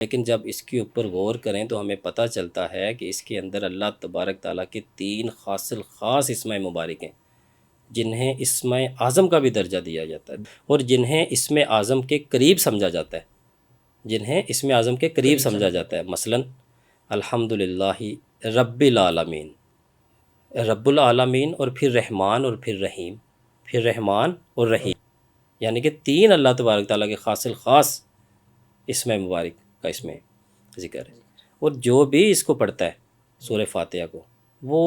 لیکن جب اس کے اوپر غور کریں تو ہمیں پتہ چلتا ہے کہ اس کے اندر اللہ تبارک تعالیٰ کے 3 خاص اسماء مبارک ہیں، جنہیں اسم اعظم کا بھی درجہ دیا جاتا ہے اور جنہیں اسم اعظم کے قریب سمجھا جاتا ہے، جنہیں اسم اعظم کے قریب سمجھا جاتا ہے۔ مثلا الحمد للہ رب العالمین، رب العالمین اور پھر رحمان اور پھر رحیم، پھر رحمان اور رحیم، یعنی کہ 3 اللہ تبارک تعالیٰ کے خاص اسم مبارک کا اس میں ذکر ہے۔ اور جو بھی اس کو پڑھتا ہے سورہ فاتحہ کو، وہ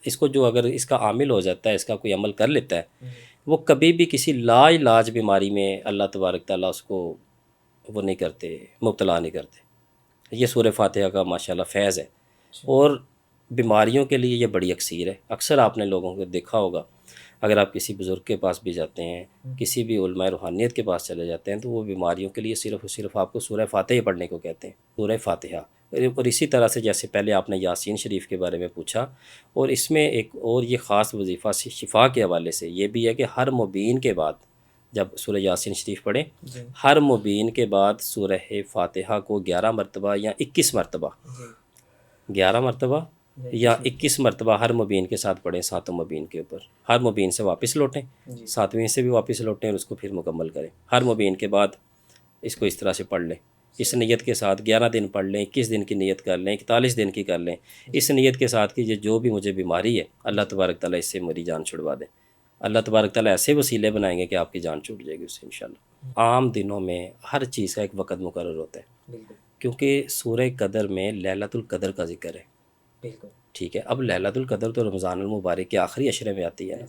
اس کو جو اگر اس کا عامل ہو جاتا ہے، اس کا کوئی عمل کر لیتا ہے، وہ کبھی بھی کسی لا علاج بیماری میں اللہ تبارک تعالیٰ اس کو وہ نہیں کرتے، مبتلا نہیں کرتے۔ یہ سورہ فاتحہ کا ماشاءاللہ فیض ہے، اور بیماریوں کے لیے یہ بڑی اکسیر ہے۔ اکثر آپ نے لوگوں کو دیکھا ہوگا، اگر آپ کسی بزرگ کے پاس بھی جاتے ہیں، کسی بھی علماء روحانیت کے پاس چلے جاتے ہیں، تو وہ بیماریوں کے لیے صرف اور صرف آپ کو سورہ فاتحہ پڑھنے کو کہتے ہیں، سورہ فاتحہ۔ اور اسی طرح سے جیسے پہلے آپ نے یاسین شریف کے بارے میں پوچھا، اور اس میں ایک اور یہ خاص وظیفہ شفا کے حوالے سے یہ بھی ہے کہ ہر مبین کے بعد جب سورہ یاسین شریف پڑھیں، ہر مبین کے بعد سورہ فاتحہ کو 11 مرتبہ یا 21 مرتبہ، 11 مرتبہ یا 21 مرتبہ ہر مبین کے ساتھ پڑھیں، 7 مبین کے اوپر۔ ہر مبین سے واپس لوٹیں، 7ویں سے بھی واپس لوٹیں اور اس کو پھر مکمل کریں۔ ہر مبین کے بعد اس کو اس طرح سے پڑھ لیں، اس نیت کے ساتھ 11 دن پڑھ لیں، 21 دن کی نیت کر لیں، 41 دن کی کر لیں، اس نیت کے ساتھ کہ یہ جو بھی مجھے بیماری ہے اللہ تبارک تعالیٰ اس سے میری جان چھڑوا دیں۔ اللہ تبارک تعالیٰ ایسے وسیلے بنائیں گے کہ آپ کی جان چھوٹ جائے گی اس سے انشاءاللہ۔ عام دنوں میں ہر چیز کا ایک وقت مقرر ہوتا ہے، کیونکہ سورہ قدر میں لیلۃ القدر کا ذکر ہے، ٹھیک ہے۔ اب لیلۃ القدر تو رمضان المبارک کے آخری عشرے میں آتی ہے نا۔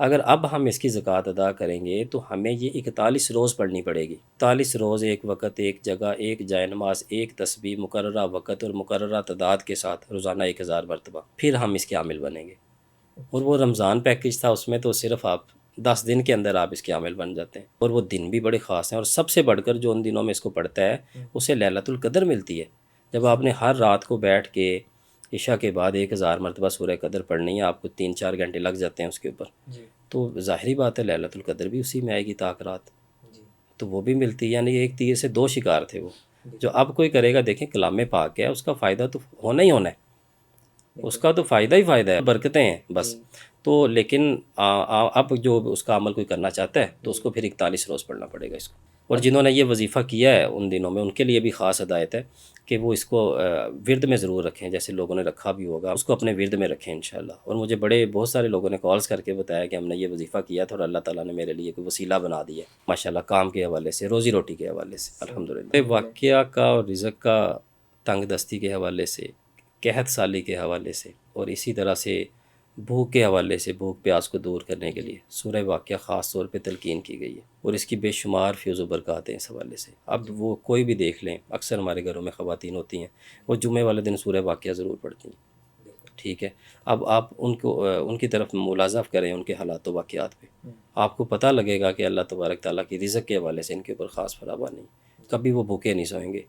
اگر اب ہم اس کی زکوٰۃ ادا کریں گے تو ہمیں یہ 41 روز پڑھنی پڑے گی، 41 روز ایک وقت، ایک جگہ، ایک جائے نماز، ایک تسبیح، مقررہ وقت اور مقررہ تعداد کے ساتھ روزانہ 1000 مرتبہ، پھر ہم اس کے عامل بنیں گے۔ اور وہ رمضان پیکج تھا، اس میں تو صرف آپ 10 دن کے اندر آپ اس کے عامل بن جاتے ہیں، اور وہ دن بھی بڑے خاص ہیں، اور سب سے بڑھ کر جو ان دنوں میں اس کو پڑھتا ہے اسے لیلۃ القدر ملتی ہے۔ جب آپ نے ہر رات کو بیٹھ کے عشاء کے بعد 1000 مرتبہ سورہ قدر پڑھنی ہے، آپ کو 3-4 گھنٹے لگ جاتے ہیں اس کے اوپر، تو ظاہری بات ہے لیلۃ القدر بھی اسی میں آئے گی تاک رات، تو وہ بھی ملتی ہے۔ یعنی ایک تیر سے 2 شکار تھے وہ، جو اب کوئی کرے گا۔ دیکھیں کلام پاک ہے، اس کا فائدہ تو ہونا ہی ہونا ہے، اس کا تو فائدہ ہی فائدہ ہے، برکتیں ہیں بس۔ تو لیکن اب جو اس کا عمل کوئی کرنا چاہتا ہے تو اس کو پھر 41 روز پڑھنا پڑے گا اس کو۔ اور جنہوں نے یہ وظیفہ کیا ہے ان دنوں میں، ان کے لیے بھی خاص ہدایت ہے کہ وہ اس کو ورد میں ضرور رکھیں، جیسے لوگوں نے رکھا بھی ہوگا اس کو اپنے ورد میں رکھیں انشاءاللہ۔ اور مجھے بہت سارے لوگوں نے کالز کر کے بتایا کہ ہم نے یہ وظیفہ کیا تھا اور اللہ تعالیٰ نے میرے لیے کوئی وسیلہ بنا دیا ہے ماشاءاللہ، کام کے حوالے سے، روزی روٹی کے حوالے سے الحمدللہ۔ واقعہ کا اور رزق کا تنگ دستی کے حوالے سے، قحط سالی کے حوالے سے، اور اسی طرح سے بھوک کے حوالے سے، بھوک پیاس کو دور کرنے کے لیے سورہ واقعہ خاص طور پہ تلقین کی گئی ہے، اور اس کی بے شمار فیض و برکات ہیں اس حوالے سے۔ اب وہ کوئی بھی دیکھ لیں، اکثر ہمارے گھروں میں خواتین ہوتی ہیں، وہ جمعے والے دن سورہ واقعہ ضرور پڑھتی ہیں، ٹھیک ہے۔ اب آپ ان کی طرف ملاحظہ کریں، ان کے حالات و واقعات پہ، آپ کو پتہ لگے گا کہ اللہ تبارک تعالیٰ کی رزق کے حوالے سے ان کے اوپر خاص فراوانی، کبھی وہ بھوکے نہیں سوئیں گے۔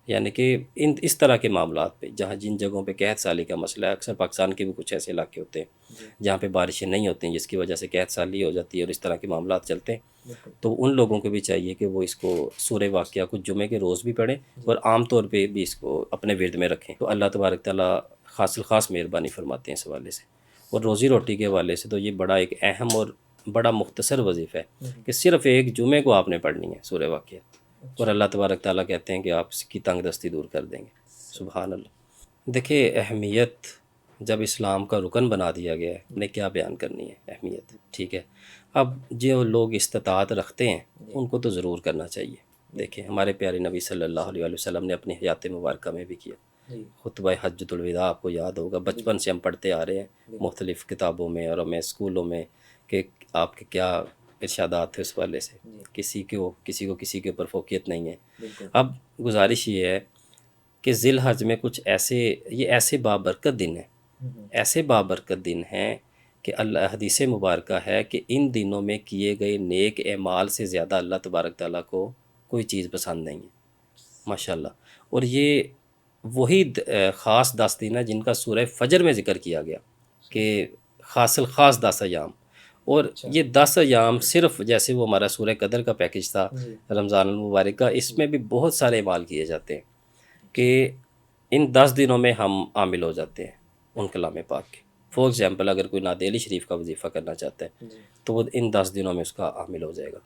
یعنی کہ اس طرح کے معاملات پہ، جن جگہوں پہ قحط سالی کا مسئلہ ہے، اکثر پاکستان کے بھی کچھ ایسے علاقے ہوتے ہیں جہاں پہ بارشیں نہیں ہوتی ہیں، جس کی وجہ سے قحط سالی ہو جاتی ہے اور اس طرح کے معاملات چلتے ہیں، تو ان لوگوں کو بھی چاہیے کہ وہ اس کو سورہ واقعہ کو جمعے کے روز بھی پڑھیں، اور عام طور پہ بھی اس کو اپنے ورد میں رکھیں، تو اللہ تبارک تعالیٰ خاص مہربانی فرماتے ہیں اس حوالے سے۔ اور روزی روٹی کے حوالے سے تو یہ بڑا ایک اہم اور بڑا مختصر وظیفہ ہے کہ صرف ایک جمعے کو آپ نے پڑھنی ہے سورہ واقعہ، اور اللہ تبارک تعالیٰ کہتے ہیں کہ آپ اس کی تنگ دستی دور کر دیں گے، سبحان اللہ۔ دیکھیں اہمیت جب اسلام کا رکن بنا دیا گیا ہے، نے کیا بیان کرنی ہے اہمیت، ٹھیک ہے۔ اب جو لوگ استطاعت رکھتے ہیں ان کو تو ضرور کرنا چاہیے۔ دیکھیں ہمارے پیارے نبی صلی اللہ علیہ وسلم نے اپنی حیات مبارکہ میں بھی کیا، خطبہ حجۃ الوداع آپ کو یاد ہوگا، بچپن سے ہم پڑھتے آ رہے ہیں مختلف کتابوں میں اور ہمیں اسکولوں میں کہ آپ کے کیا ارشادات تھے اس والے سے، کسی کو کسی کے اوپر فوقیت نہیں ہے۔ اب گزارش یہ ہے کہ ذی الحج میں کچھ ایسے بابرکت دن ہیں، ایسے بابرکت دن ہیں کہ اللہ حدیث مبارکہ ہے کہ ان دنوں میں کیے گئے نیک اعمال سے زیادہ اللہ تبارک تعالیٰ کو کوئی چیز پسند نہیں ہے ماشاءاللہ۔ اور یہ وہی خاص 10 دن ہیں جن کا سورہ فجر میں ذکر کیا گیا کہ خاص 10 ایام، اور اچھا یہ 10 ایام صرف جیسے وہ ہمارا سورہ قدر کا پیکج تھا جی رمضان المبارک کا، اس میں بھی بہت سارے اعمال کیے جاتے ہیں کہ اچھا ان 10 دنوں میں ہم عامل ہو جاتے ہیں ان کلام پاک کے. فار ایگزامپل اگر کوئی نادیلی شریف کا وظیفہ کرنا چاہتا ہے جی تو وہ ان 10 دنوں میں اس کا عامل ہو جائے گا.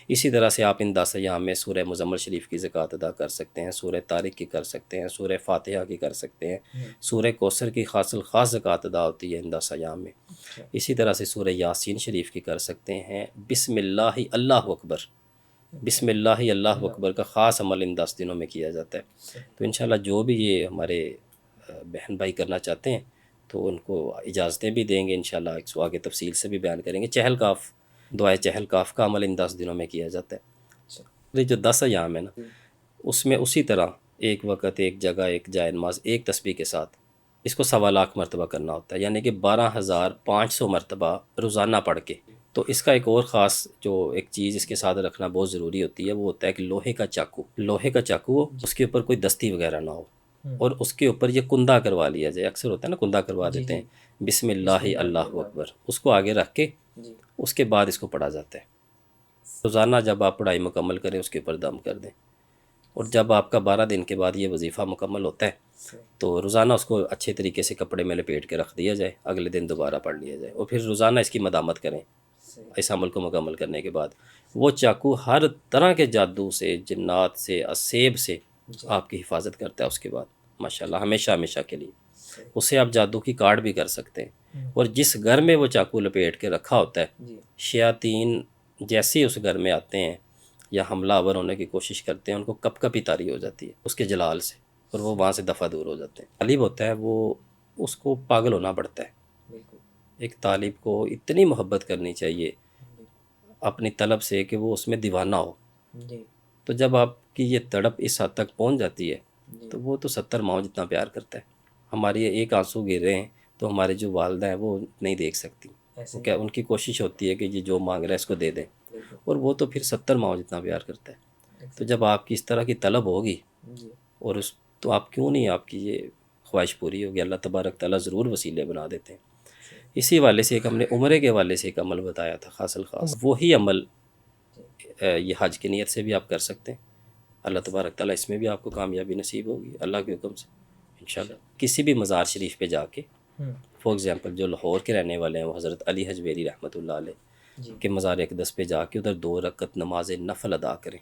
اسی طرح سے آپ ان 10 ایام میں سورہ مزمل شریف کی زکوٰۃ ادا کر سکتے ہیں، سورہ طارق کی کر سکتے ہیں، سورہ فاتحہ کی کر سکتے ہیں، سورہ کوثر کی خاص الخاص زکوٰۃ ادا ہوتی ہے ان 10 ایام میں. اچھا اسی طرح سے سورہ یاسین شریف کی کر سکتے ہیں. بسم اللہ اللہ اکبر، بسم اللہ اللہ اکبر کا خاص عمل ان 10 دنوں میں کیا جاتا ہے. صحیح تو انشاءاللہ جو بھی یہ ہمارے بہن بھائی کرنا چاہتے ہیں تو ان کو اجازتیں بھی دیں گے انشاءاللہ، اس کو آگے تفصیل سے بھی بیان کریں گے. چہل کاف، دعائے چہل کاف کا عمل ان 10 دنوں میں کیا جاتا ہے. اچھا یہ جو 10 ایام ہے نا، جی اس میں اسی طرح ایک وقت ایک جگہ ایک جائے نماز ایک تسبیح کے ساتھ اس کو 1.25 مرتبہ کرنا ہوتا ہے، یعنی کہ 12,500 مرتبہ روزانہ پڑھ کے. تو اس کا ایک اور خاص جو ایک چیز اس کے ساتھ رکھنا بہت ضروری ہوتی ہے وہ ہوتا ہے کہ لوہے کا چاقو، لوہے کا چاقو ہو، اس کے اوپر کوئی دستی وغیرہ نہ ہو، اور اس کے اوپر یہ کندہ کروا لیا جائے. اکثر ہوتا ہے نا کندہ کروا جی دیتے جی ہیں، بسم اللہ اللہ اکبر، اس کو آگے رکھ کے جی اس کے بعد اس کو پڑھا جاتا ہے. روزانہ جب آپ پڑھائی مکمل کریں اس کے اوپر دم کر دیں، اور جب آپ کا 12 دن کے بعد یہ وظیفہ مکمل ہوتا ہے صحیح تو روزانہ اس کو اچھے طریقے سے کپڑے میں لپیٹ کے رکھ دیا جائے، اگلے دن دوبارہ پڑھ لیا جائے، اور پھر روزانہ اس کی مدامت کریں. صحیح اس عمل کو مکمل کرنے کے بعد وہ چاقو ہر طرح کے جادو سے، جنات سے، اسیب سے جی آپ کی حفاظت کرتا ہے. اس کے بعد ماشاءاللہ ہمیشہ ہمیشہ کے لیے صحیح اس سے آپ جادو کی کارڈ بھی کر سکتے ہیں. اور جس گھر میں وہ چاقو لپیٹ کے رکھا ہوتا ہے، جی شیاطین جیسے ہی اس گھر میں آتے ہیں یا حملہ آور ہونے کی کوشش کرتے ہیں، ان کو کپ کپی طاری ہو جاتی ہے اس کے جلال سے، اور وہ وہاں سے دفع دور ہو جاتے ہیں. طالب ہوتا ہے وہ اس کو پاگل ہونا پڑتا ہے. بالکل ایک طالب کو اتنی محبت کرنی چاہیے اپنی طلب سے کہ وہ اس میں دیوانہ ہو. جی تو جب آپ کی یہ تڑپ اس حد تک پہنچ جاتی ہے جی تو وہ تو 70 ماؤں جتنا پیار کرتا ہے. ہماری ایک آنسو گر رہے ہیں تو ہمارے جو والدہ ہیں وہ نہیں دیکھ سکتی، ایسے وہ ہی کیا ان کی کوشش ہوتی ہے کہ یہ جو مانگ رہا ہے اس کو دے دیں، بالکل اور وہ تو پھر 70 ماؤں جتنا پیار کرتا ہے. تو جب آپ کی اس طرح کی طلب ہوگی جی اور اس تو آپ کیوں نہیں، آپ کی یہ خواہش پوری ہوگی. اللہ تبارک تعالیٰ ضرور وسیلے بنا دیتے ہیں. اسی والے سے ایک ہم نے عمرے کے والے سے ایک عمل بتایا تھا خاص الخاص، وہی عمل یہ حج کی نیت سے بھی آپ کر سکتے ہیں. اللہ تبارک تعالیٰ اس میں بھی آپ کو کامیابی نصیب ہوگی اللہ کے حکم سے انشاءاللہ. کسی بھی مزار شریف پہ جا کے، فار ایگزامپل جو لاہور کے رہنے والے ہیں وہ حضرت علی حجویری رحمۃ اللہ علیہ جی کے مزار اقدس پہ جا کے ادھر 2 رکعت نماز نفل ادا کریں.